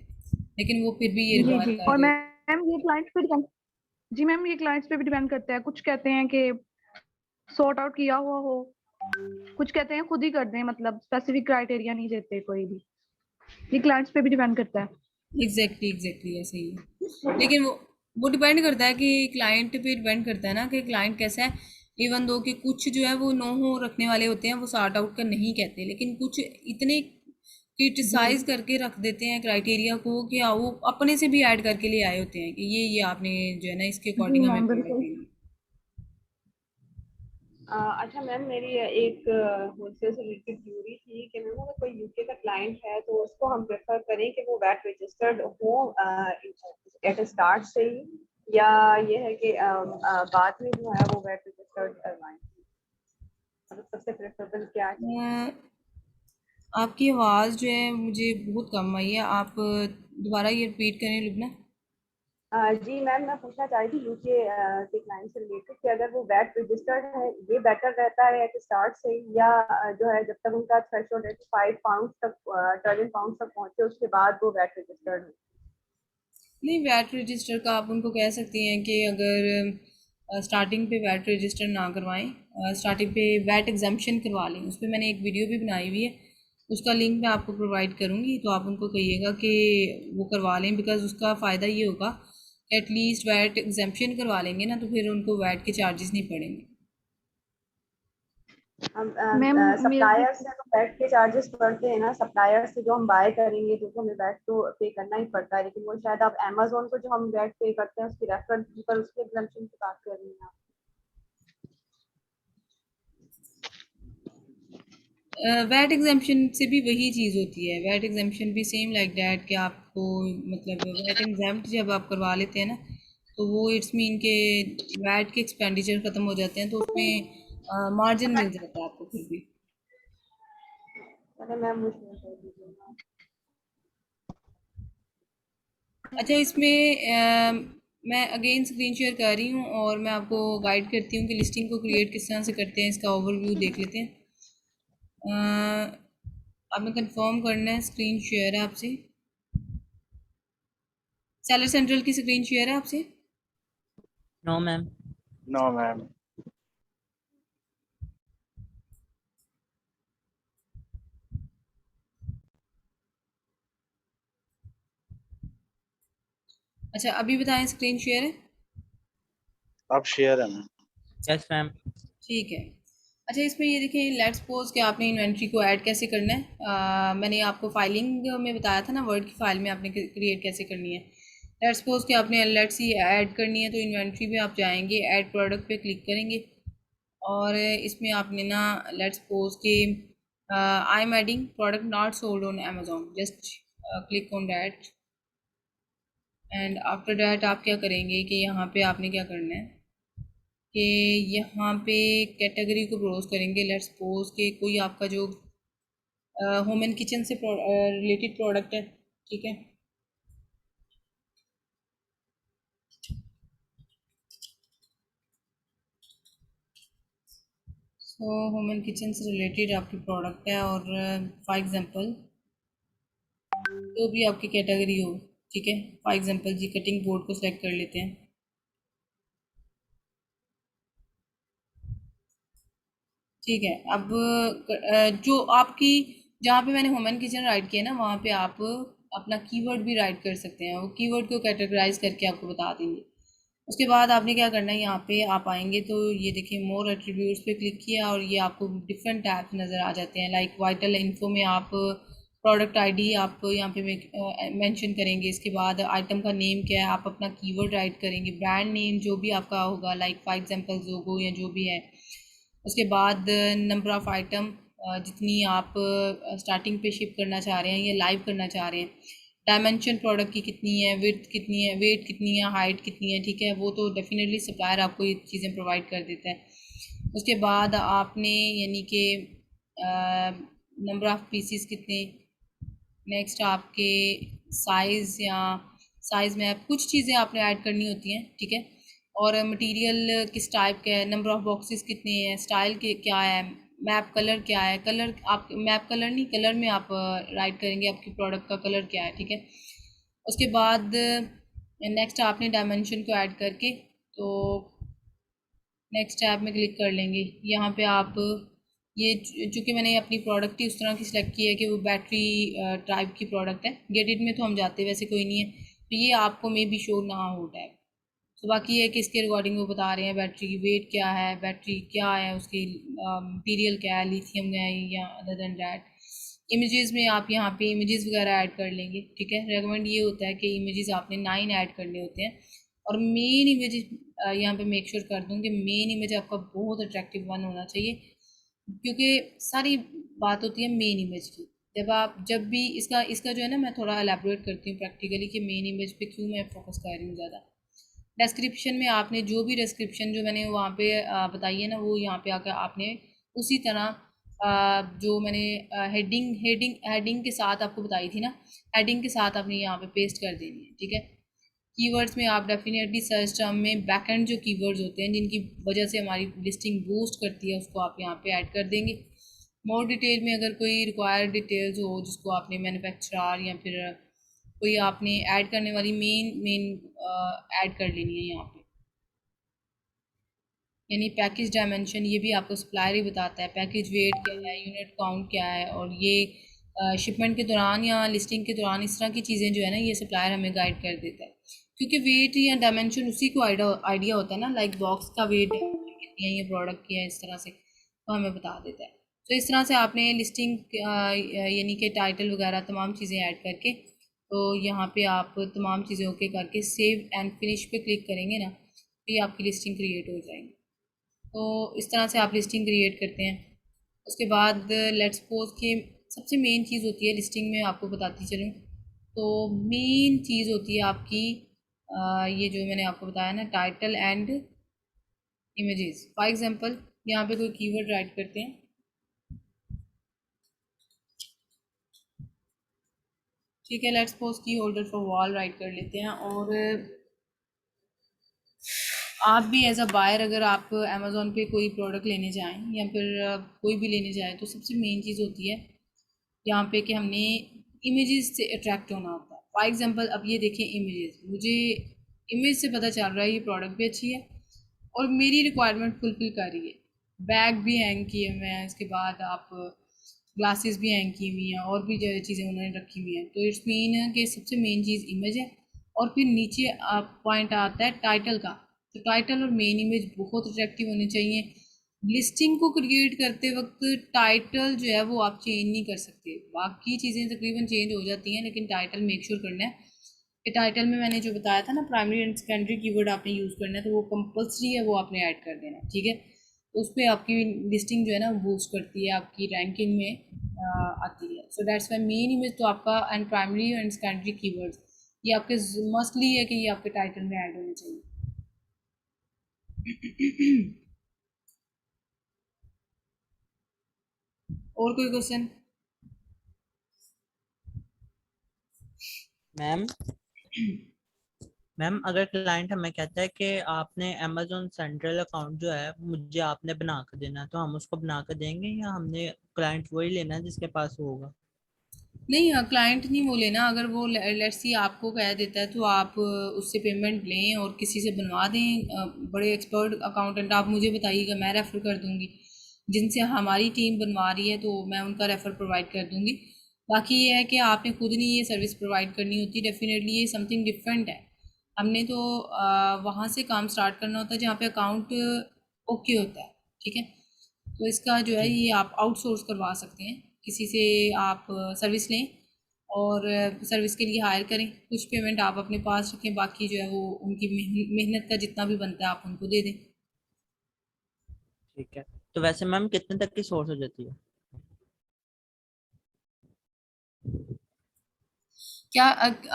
लेकिन वो फिर भी ये जी रिक्वायर जी कर और रहे होते मैम ये क्लाइंट्स पे डिपेंड, जी मैम ये क्लाइंट्स पे भी डिपेंड करता है। कुछ कहते हैं कि सॉर्ट आउट किया हुआ हो, कुछ कहते हैं खुद ही कर दें, मतलब स्पेसिफिक क्राइटेरिया नहीं देते कोई भी। ये क्लाइंट्स पे भी डिपेंड करता है। हैं। एग्जैक्टली ऐसे ही है। लेकिन वो डिपेंड करता है कि क्लाइंट पे डिपेंड करता है ना कि क्लाइंट कैसा है। इवन दो कि कुछ जो है वो नो हो रखने वाले होते हैं, वो सॉर्ट आउट का नहीं कहते, लेकिन कुछ इतने क्रिटिसाइज करके रख देते हैं क्राइटेरिया को कि वो अपने से भी ऐड करके ले आए होते हैं कि ये आपने जो है ना इसके जी अकॉर्डिंग हमें मैम प्रोडक्ट बिल्कुल। देनी अच्छा मैम, मेरी एक होलसेल से रिलेटेड क्यूरी थी कि मैम अगर कोई यूके का क्लाइंट है तो उसको हम प्रेफर करें कि वो वैट रजिस्टर्ड हो एट स्टार्ट से ही, या ये है कि बाद में जो है वो वैट रजिस्टर्ड करवाएं, मतलब सबसे प्रेफरेबल क्या है? है। आपकी आवाज़ जो है मुझे बहुत कम आई है, आप दोबारा ये रिपीट करें लुबना। जी मैम, मैं पूछना चाह रही थी यूके के क्लाइंट से रिलेटेड कि अगर वो वैट रजिस्टर्ड है ये बेटर रहता है एट स्टार्ट से, या जो है जब तक उनका थ्रेशोल्ड 5 पाउंड तक टर्निंग पाउंड तक पहुंचे उसके बाद वो वैट रजिस्टर्ड हो। नहीं, वैट रजिस्टर का आप उनको कह सकती हैं कि अगर स्टार्टिंग पे वैट रजिस्टर ना करवाएं, स्टार्टिंग पे वैट एग्जाम्पशन करवा लें। उस पर मैंने एक वीडियो भी बनाई हुई है, उसका लिंक मैं आपको प्रोवाइड करूँगी, तो आप उनको कहिएगा कि वो करवा लें। बिकॉज़ उसका फ़ायदा ये होगा एटलीस्ट वैट एग्जाम्पशन करवा लेंगे ना, तो फिर उनको वैट के चार्जेस नहीं पड़ेंगे। हम मैम मेरे सप्लायर से तो वैट के चार्जेस पड़ते हैं ना, सप्लायर से जो हम बाय करेंगे तो हमें वैट तो पे करना ही पड़ता है, लेकिन वो शायद आप अमेजोन को जो हम वैट पे करते हैं उसकी रेफरेंस पर उसके एग्जम्पशन की बात कर रही हैं आप। वैट एग्जाम्पशन से भी वही चीज़ होती है। वैट एग्जाम्पशन भी सेम लाइक डैट कि आपको मतलब वैट एग्जाम्प्ट जब आप करवा लेते हैं ना, तो वो इट्स मीन के वैट के एक्सपेंडिचर ख़त्म हो जाते हैं, तो उसमें मार्जिन मिल जाता है आपको फिर भी। अरे मैम मुझे कर दीजिएगा। अच्छा, इसमें मैं अगेन स्क्रीन शेयर कर रही हूँ और मैं आपको गाइड करती हूँ कि लिस्टिंग को क्रिएट किस तरह से करते हैं। इसका ओवरव्यू देख लेते हैं। आपने कंफर्म करना है, स्क्रीन शेयर है आपसे। सेलर सेंट्रल की स्क्रीन शेयर है आपसे। No ma'am. No ma'am. अच्छा, अभी बताएं स्क्रीन शेयर है। अब शेयर है मैम। Yes ma'am. ठीक है। अच्छा, इसमें ये देखिए, लेट्स सपोज कि आपने इन्वेंट्री को ऐड कैसे करना है। मैंने आपको फाइलिंग में बताया था ना, वर्ड की फाइल में आपने क्रिएट कैसे करनी है। लेट्स सपोज कि आपने लेट्स सी ऐड करनी है, तो इन्वेंट्री में आप जाएंगे, ऐड प्रोडक्ट पे क्लिक करेंगे और इसमें आपने ना लेट्स सपोज कि I am adding product not sold on Amazon, just click on that and after that आप क्या करेंगे कि यहाँ पे आपने क्या करना है कि यहाँ पे कैटेगरी को ब्राउज करेंगे। लेट्स सपोज कि कोई आपका जो होम एंड किचन से रिलेटेड प्रोडक्ट है, ठीक है। सो होम एंड किचन से रिलेटेड आपकी प्रोडक्ट है और फॉर एग्जांपल जो भी आपकी कैटेगरी हो, ठीक है। फॉर एग्जांपल जी कटिंग बोर्ड को सिलेक्ट कर लेते हैं, ठीक है। अब जो आपकी जहाँ पे मैंने होम एंड किचन राइट किया ना, वहाँ पे आप अपना कीवर्ड भी राइट कर सकते हैं, वो कीवर्ड को कैटेगराइज करके आपको बता देंगे। उसके बाद आपने क्या करना है, यहाँ पे आप आएंगे तो ये देखिए मोर एट्रीब्यूट्स पे क्लिक किया और ये आपको डिफरेंट टैब्स नज़र आ जाते हैं। लाइक वाइटल इन्फो में आप प्रोडक्ट आईडी आप यहाँ पे मेंशन करेंगे, इसके बाद आइटम का नेम क्या है, आप अपना कीवर्ड राइट करेंगे, ब्रांड नेम जो भी आपका होगा, लाइक फॉर एग्जांपल जोगो या जो भी है। उसके बाद नंबर ऑफ़ आइटम जितनी आप स्टार्टिंग पे शिप करना चाह रहे हैं या लाइव करना चाह रहे हैं, डायमेंशन प्रोडक्ट की कितनी है, विड्थ कितनी है, वेट कितनी है, हाइट कितनी है, ठीक है। वो तो डेफिनेटली सप्लायर आपको ये चीज़ें प्रोवाइड कर देता है। उसके बाद आपने यानी कि नंबर ऑफ़ पीसीस कितने, नेक्स्ट आपके साइज़ या साइज़ में आप कुछ चीज़ें आपने ऐड करनी होती हैं, ठीक है। और मटेरियल किस टाइप का है, नंबर ऑफ़ बॉक्सेस कितने हैं, स्टाइल के क्या है, मैप कलर क्या है, कलर आप मैप कलर नहीं, कलर में आप राइट करेंगे आपकी प्रोडक्ट का कलर क्या है, ठीक है। उसके बाद नेक्स्ट आपने डायमेंशन को ऐड करके तो नेक्स्ट टैब में क्लिक कर लेंगे। यहाँ पे आप ये चूँकि मैंने अपनी प्रोडक्ट ही उस तरह की सिलेक्ट की है कि वो बैटरी टाइप की प्रोडक्ट है, गेट इट में तो हम जाते वैसे कोई नहीं है, तो ये आपको मे बी शो ना हो टैब। तो बाकी ये कि इसके रिगार्डिंग वो बता रहे हैं बैटरी की वेट क्या है, बैटरी क्या है, उसकी मटीरियल क्या है, लिथियम है या अदर देन डैट। इमेजेस में आप यहाँ पे इमेजेस वगैरह ऐड कर लेंगे, ठीक है। रेकमेंड ये होता है कि इमेजेस आपने 9 ऐड करने होते हैं और मेन इमेज यहाँ पे मेक श्योर कर दूँ कि मेन इमेज आपका बहुत अट्रैक्टिव वन होना चाहिए, क्योंकि सारी बात होती है मेन इमेज की। जब भी इसका जो है ना, मैं थोड़ा एलैबोरेट करती हूँ प्रैक्टिकली कि मेन इमेज पे क्यों मैं फोकस कर रही हूँ ज़्यादा। डिस्क्रिप्शन में आपने जो भी डिस्क्रिप्शन जो मैंने वहाँ पे बताई है ना, वो यहाँ पे आकर आपने उसी तरह जो मैंने हेडिंग के साथ आपको बताई थी ना, हेडिंग के साथ आपने यहाँ पे पेस्ट कर देनी है, ठीक है। कीवर्ड्स में आप डेफिनेटली सर्च टर्म में बैकएंड जो कीवर्ड्स होते हैं जिनकी वजह से हमारी लिस्टिंग बूस्ट करती है, उसको आप यहाँ पे ऐड कर देंगे। मोर डिटेल में अगर कोई रिक्वायर्ड डिटेल्स हो जिसको आपने मैन्युफैक्चरर या फिर कोई आपने ऐड करने वाली मेन ऐड कर लेनी है यहाँ पे। यानी पैकेज डायमेंशन ये भी आपको सप्लायर ही बताता है, पैकेज वेट क्या है, यूनिट काउंट क्या है, और ये शिपमेंट के दौरान या लिस्टिंग के दौरान इस तरह की चीज़ें जो है ना, ये सप्लायर हमें गाइड कर देता है, क्योंकि वेट या डायमेंशन उसी को आइडिया होता है ना, लाइक बॉक्स का वेट कितनी है, ये प्रोडक्ट की है, इस तरह से तो हमें बता देता है। तो इस तरह से आपने लिस्टिंग यानी कि टाइटल वगैरह तमाम चीज़ें ऐड करके, तो यहाँ पे आप तमाम चीज़ें ओके करके सेव एंड फिनिश पे क्लिक करेंगे ना, तो ये आपकी लिस्टिंग क्रिएट हो जाएगी। तो इस तरह से आप लिस्टिंग क्रिएट करते हैं। उसके बाद लेट्स सपोज कि सबसे मेन चीज़ होती है लिस्टिंग में, आपको बताती चलूँ तो मेन चीज़ होती है आपकी ये जो मैंने आपको बताया ना, title and images. For example यहाँ पे कोई कीवर्ड राइट करते हैं, ठीक है। लेट्स सपोज की होल्डर फॉर वॉल राइट कर लेते हैं। और आप भी एज अ बायर अगर आप अमेज़ोन पे कोई प्रोडक्ट लेने जाएं या फिर कोई भी लेने जाए, तो सबसे मेन चीज़ होती है यहाँ पे कि हमने इमेजेस से अट्रैक्ट होना होता है। फॉर एग्जांपल अब ये देखें इमेजेस, मुझे इमेज से पता चल रहा है ये प्रोडक्ट भी अच्छी है और मेरी रिक्वायरमेंट फुलफिल कर रही है। बैग भी हैंग किए हुए हैं, इसके बाद आप ग्लासेस भी हैंग की हुई हैं और भी जो चीज़ें उन्होंने रखी हुई हैं। तो इट्स मीन कि सबसे मेन चीज़ इमेज है। और फिर नीचे आप पॉइंट आता है टाइटल का, तो टाइटल और मेन इमेज बहुत अट्रैक्टिव होने चाहिए। लिस्टिंग को क्रिएट करते वक्त टाइटल जो है वो आप चेंज नहीं कर सकते, बाकी चीज़ें तकरीबन चेंज हो जाती हैं, लेकिन टाइटल मेक श्योर करना है कि टाइटल में मैंने जो बताया था ना, प्राइमरी एंड सेकेंडरी कीवर्ड आपने यूज़ करना है, तो वो कंपल्सरी है, वो आपने ऐड कर देना, ठीक है। तो उस पर आपकी लिस्टिंग जो है ना बूस्ट करती है, आपकी रैंकिंग में आती है। So that's why main image तो आपका and primary and secondary keywords ये आपके मस्टली है कि ये आपके टाइटल में ऐड होने चाहिए। और कोई क्वेश्चन? मैम अगर क्लाइंट हमें कहता है कि आपने अमेजोन सेंट्रल अकाउंट जो है मुझे आपने बना कर देना है, तो हम उसको बना कर देंगे या हमने क्लाइंट वही लेना है जिसके पास होगा? नहीं, क्लाइंट नहीं वो लेना। अगर वो लेट्स सी आपको कह देता है तो आप उससे पेमेंट लें और किसी से बनवा दें। बड़े एक्सपर्ट अकाउंटेंट आप मुझे बताइएगा, मैं रेफ़र कर दूंगी। जिनसे हमारी टीम बनवा रही है तो मैं उनका रेफ़र प्रोवाइड कर दूंगी। बाकी ये है कि आपने खुद नहीं ये सर्विस प्रोवाइड करनी होती, डेफिनेटली ये समथिंग डिफरेंट है। हमने तो वहाँ से काम स्टार्ट करना होता है जहाँ पे अकाउंट ओके होता है, ठीक है। तो इसका जो है ये आप आउटसोर्स करवा सकते हैं, किसी से आप सर्विस लें और सर्विस के लिए हायर करें। कुछ पेमेंट आप अपने पास रखें, बाकी जो है वो उनकी मेहनत का जितना भी बनता है आप उनको दे दें। ठीक है, तो वैसे मैम कितने तक की सोर्स हो जाती है? क्या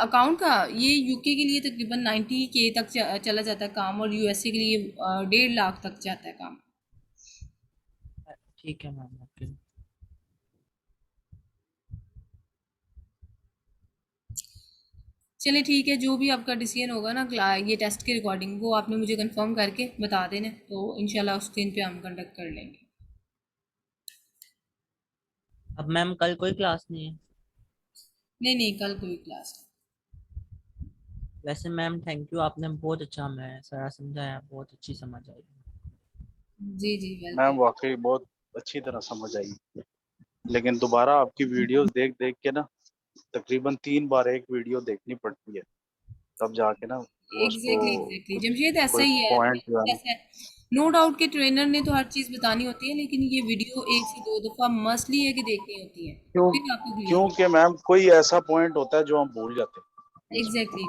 अकाउंट का? ये यूके के लिए तकरीबन 90K तक चला जाता है काम, और यूएसए के लिए 1.5 लाख तक जाता है काम। ठीक है मैम, ओके। चलिए ठीक है, जो भी आपका डिसीजन होगा ना ये टेस्ट के रिकॉर्डिंग, वो आपने मुझे कंफर्म करके बता देना, तो इंशाल्लाह उस दिन पे हम कंडक्ट कर लेंगे। अब मैम कल कोई क्लास नहीं है? नहीं नहीं, कल कोई क्लास वैसे मैम थैंक यू, आपने बहुत अच्छा हमें सारा समझाया, बहुत अच्छी समझ आई। नहीं। जी जी, मैम वेलकम। वाकई बहुत अच्छी तरह समझ आई, लेकिन दोबारा आपकी वीडियोस देख देख के ना तकरीबन 3 बार एक वीडियो देखनी पड़ती है, तब जाके ना वो उसको एग्जैक्टली जमशेद, ऐसा कोई ही है। पॉइंट जो है ना। ऐसा है, नो डाउट के ट्रेनर ने तो हर चीज़ बतानी होती है, लेकिन ये वीडियो 1 से 2 दफ़ा मस्टली है कि देखनी होती है, क्यों? फिर आपको क्लियर होगा। क्योंकि मैम कोई ऐसा पॉइंट होता है जो हम भूल जाते हैं, एग्जैक्टली।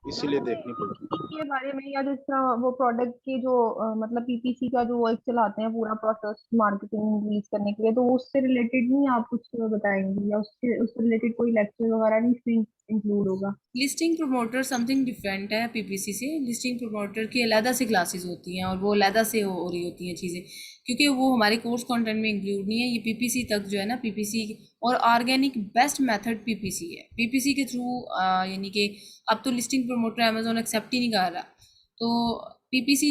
इसीलिए देखनी पड़ती है। के बारे में, या जिस तरह वो प्रोडक्ट के जो मतलब पीपीसी का जो वर्क चलाते हैं पूरा प्रोसेस मार्केटिंग रिलीज करने के लिए, तो उससे रिलेटेड नहीं आप कुछ बताएंगे, या उससे रिलेटेड कोई लेक्चर वगैरह नहीं इंक्लूड होगा? लिस्टिंग प्रमोटर समथिंग डिफरेंट है पीपीसी से। लिस्टिंग प्रमोटर की अलहदा से क्लासेस होती हैं और वो अलहदा से हो रही होती हैं चीज़ें, क्योंकि वो हमारे कोर्स कंटेंट में इंक्लूड नहीं है। ये पीपीसी तक जो है ना, पीपीसी और ऑर्गेनिक बेस्ट मेथड पीपीसी है। पीपीसी के थ्रू यानी कि अब तो लिस्टिंग प्रमोटर अमेजोन एक्सेप्ट ही नहीं कर रहा, तो पीपीसी